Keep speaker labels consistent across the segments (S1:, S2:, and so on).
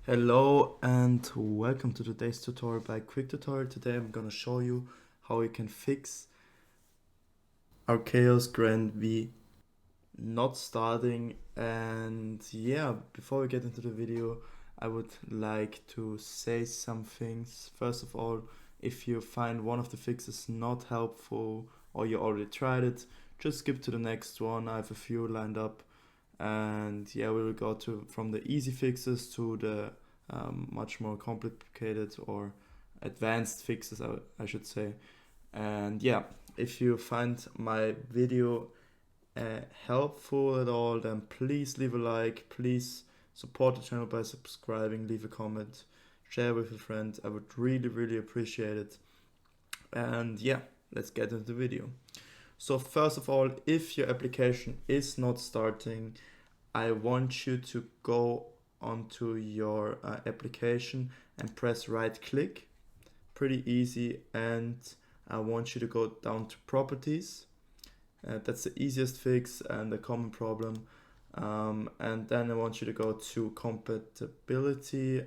S1: Hello and welcome to today's tutorial by Quick Tutorial. Today I'm gonna show you how you can fix ArKaos GrandVJ not starting. And yeah, before we get into the video, I would like to say some things. First of all, if you find one of the fixes not helpful or you already tried it, just skip to the next one. I have a few lined up. And yeah, we will go from the easy fixes to the much more complicated or advanced fixes, I should say. And yeah, if you find my video helpful at all, then please leave a like, please support the channel by subscribing, leave a comment, share with a friend. I would really appreciate it. And yeah, let's get into the video. So first of all, if your application is not starting, I want you to go onto your application and press right click. Pretty easy. And I want you to go down to properties. That's the easiest fix and a common problem. And then I want you to go to compatibility.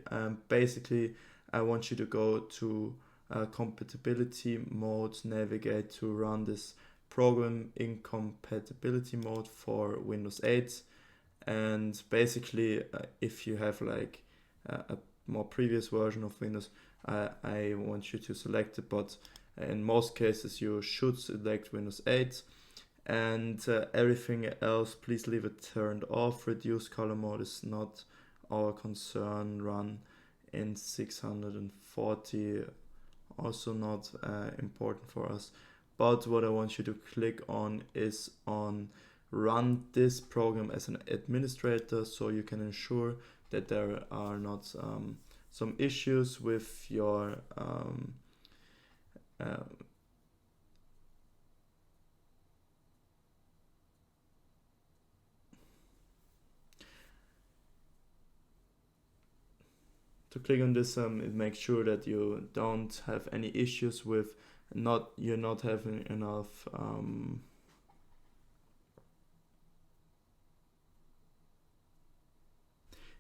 S1: Basically, I want you to go to compatibility mode, navigate to run this program in compatibility mode for Windows 8. And basically, if you have like a more previous version of Windows, I want you to select it, but in most cases you should select Windows 8. And everything else, please leave it turned off. Reduce color mode is not our concern. Run in 640, also not important for us. But what I want you to click on is on run this program as an administrator, so you can ensure that there are not some issues with your to click on this, it makes sure that you don't have any issues with you're not having enough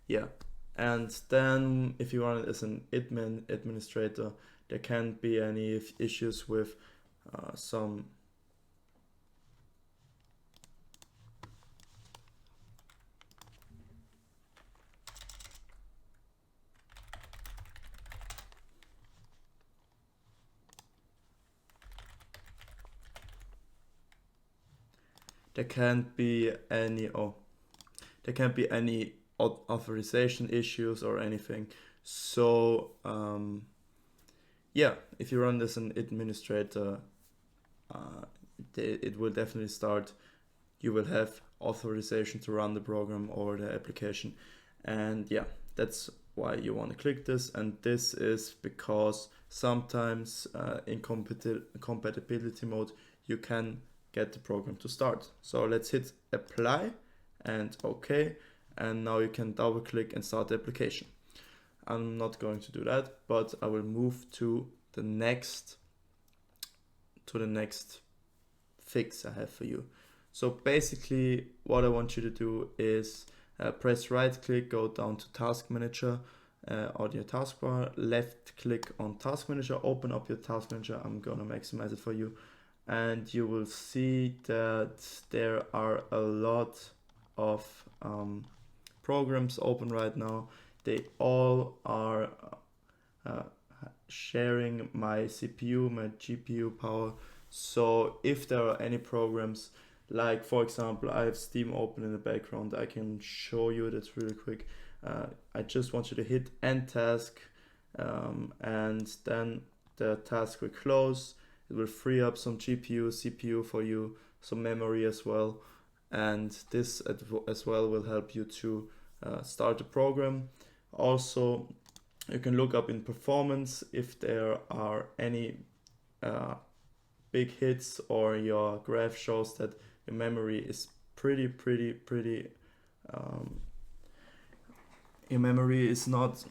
S1: yeah. And then if you run it as an administrator, there can't be any issues with some there can't be any authorization issues or anything. So yeah, if you run this as an administrator, it will definitely start. You will have authorization to run the program or the application. And yeah, that's why you want to click this. And this is because sometimes in compatibility mode you can get the program to start. So let's hit apply and OK, and now you can double click and start the application. I'm not going to do that, but I will move to the next fix I have for you. So basically what I want you to do is press right click, go down to Task Manager on your taskbar, left click on Task Manager, open up your Task Manager. I'm gonna maximize it for you, and you will see that there are a lot of programs open right now. They all are sharing my CPU, my GPU power. So if there are any programs, like for example, I have Steam open in the background, I can show you that really quick. I just want you to hit end task, and then the task will close. It will free up some GPU, CPU for you, some memory as well. And this as well will help you to start the program. Also, you can look up in performance if there are any big hits, or your graph shows that your memory is pretty your memory is not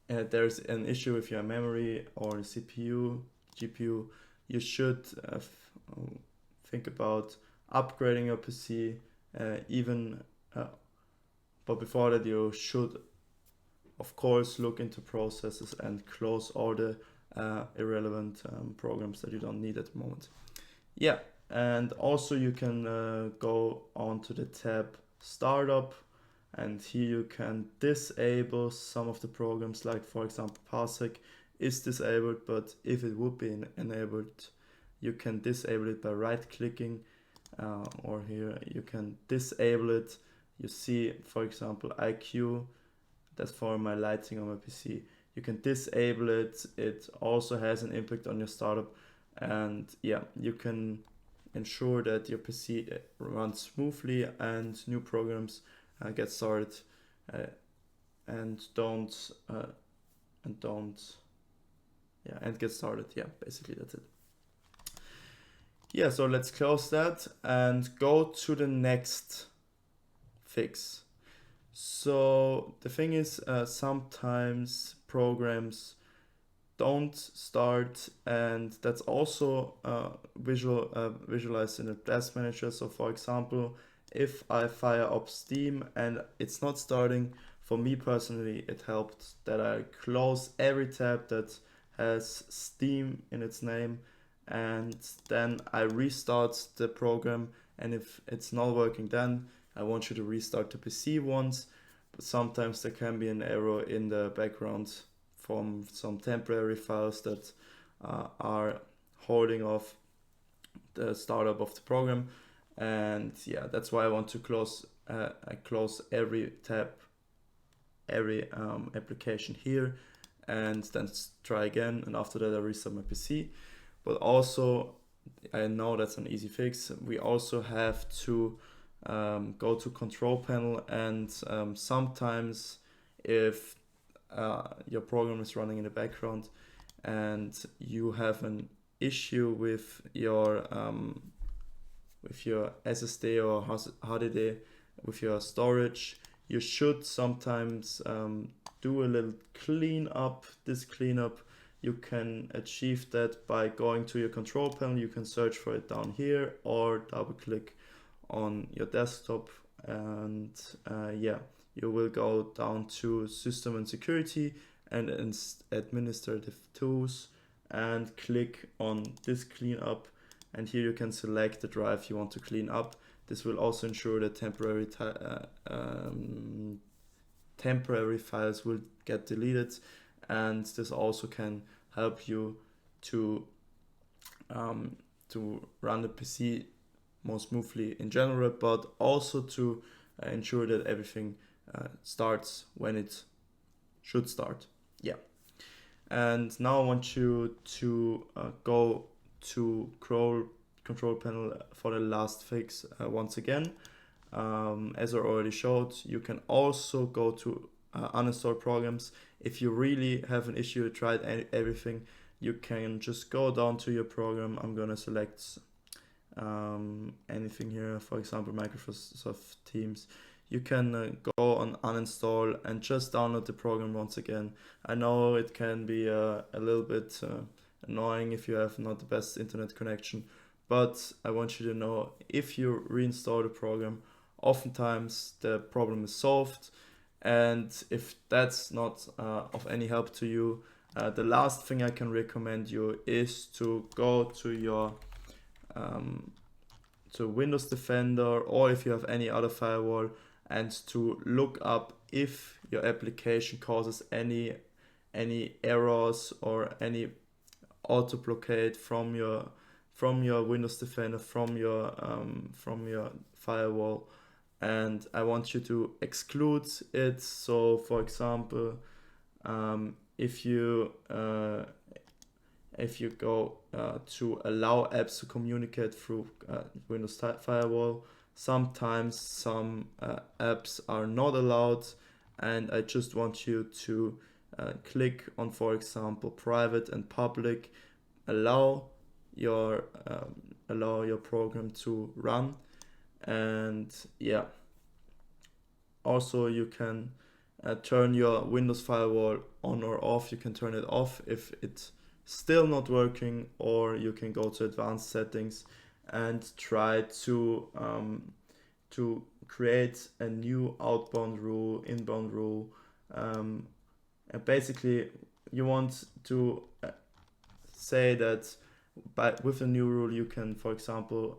S1: there's an issue with your memory or CPU, GPU, you should think about upgrading your PC even but before that you should of course look into processes and close all the irrelevant programs that you don't need at the moment. Yeah, and also you can go on to the tab Startup, and here you can disable some of the programs, like for example Parsec is disabled, but if it would be enabled, you can disable it by right clicking, or here you can disable it. You see, for example, IQ, that's for my lighting on my PC. You can disable it. It also has an impact on your startup, and yeah, you can ensure that your PC runs smoothly and new programs get started, and get started. Yeah, basically that's it. Yeah, so let's close that and go to the next fix. So the thing is, sometimes programs don't start, and that's also visualized in the task manager. So for example, if I fire up Steam and it's not starting, for me personally it helped that I close every tab that has Steam in its name, and then I restart the program, and if it's not working, then I want you to restart the PC once. But sometimes there can be an error in the background from some temporary files that are holding off the startup of the program, and yeah, that's why I want to close every tab, every application here, and then try again, and after that I restart my PC. But also, I know that's an easy fix, we also have to go to control panel, and sometimes if your program is running in the background and you have an issue with your SSD or HDD, with your storage, you should sometimes do a little cleanup. This cleanup, you can achieve that by going to your control panel. You can search for it down here or double click on your desktop, and yeah, you will go down to System and Security and Administrative Tools and click on this cleanup, and here you can select the drive you want to clean up. This will also ensure that temporary files will get deleted, and this also can help you to run the PC more smoothly in general, but also to ensure that everything starts when it should start. Yeah. And now I want you to go to control panel for the last fix once again. As I already showed, you can also go to uninstall programs. If you really have an issue, tried everything, you can just go down to your program. I'm gonna select anything here, for example Microsoft Teams. You can go on uninstall and just download the program once again. I know it can be a little bit annoying if you have not the best internet connection, but I want you to know, if you reinstall the program, oftentimes the problem is solved. And if that's not of any help to you, the last thing I can recommend you is to go to your to Windows Defender, or if you have any other firewall, and to look up if your application causes any errors or any auto blockade from your Windows Defender, from your firewall, and I want you to exclude it. So for example, if you go to allow apps to communicate through Windows Firewall, sometimes some apps are not allowed, and I just want you to click on, for example, private and public, allow your program to run. And yeah, also you can turn your Windows Firewall on or off. You can turn it off if it's still not working, or you can go to advanced settings and try to to create a new outbound rule, inbound rule, and basically you want to say that with a new rule you can, for example,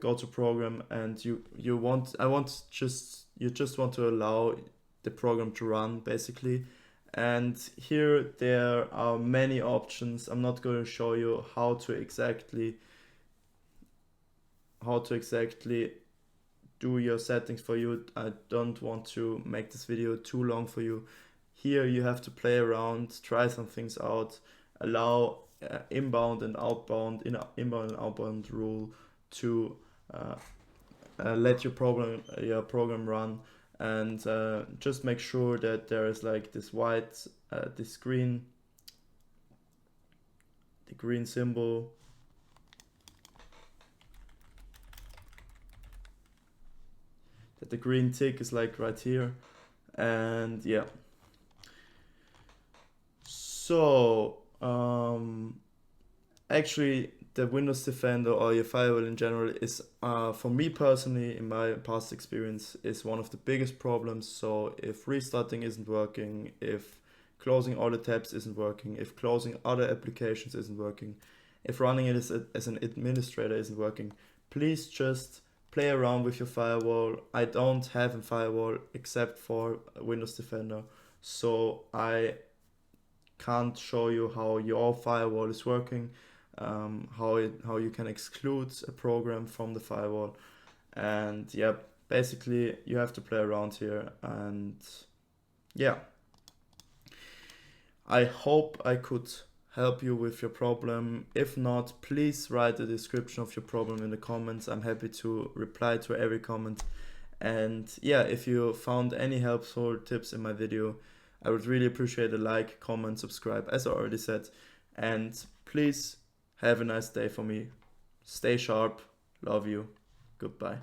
S1: go to program, and you just want to allow the program to run basically. And here there are many options. I'm not going to show you how to exactly do your settings for you. I don't want to make this video too long for you. Here you have to play around, try some things out, allow inbound and outbound rule to let your program run, and just make sure that there is like this white the green symbol, that the green tick is like right here. And yeah, so actually the Windows Defender or your firewall in general is, for me personally, in my past experience, is one of the biggest problems. So if restarting isn't working, if closing all the tabs isn't working, if closing other applications isn't working, if running it as an administrator isn't working, please just play around with your firewall. I don't have a firewall except for Windows Defender, so I can't show you how your firewall is working, how you can exclude a program from the firewall. And yeah, basically you have to play around here. And yeah, I hope I could help you with your problem. If not, please write the description of your problem in the comments. I'm happy to reply to every comment. And yeah, if you found any helpful tips in my video, I would really appreciate a like, comment, subscribe, as I already said. And please have a nice day for me. Stay sharp. Love you. Goodbye.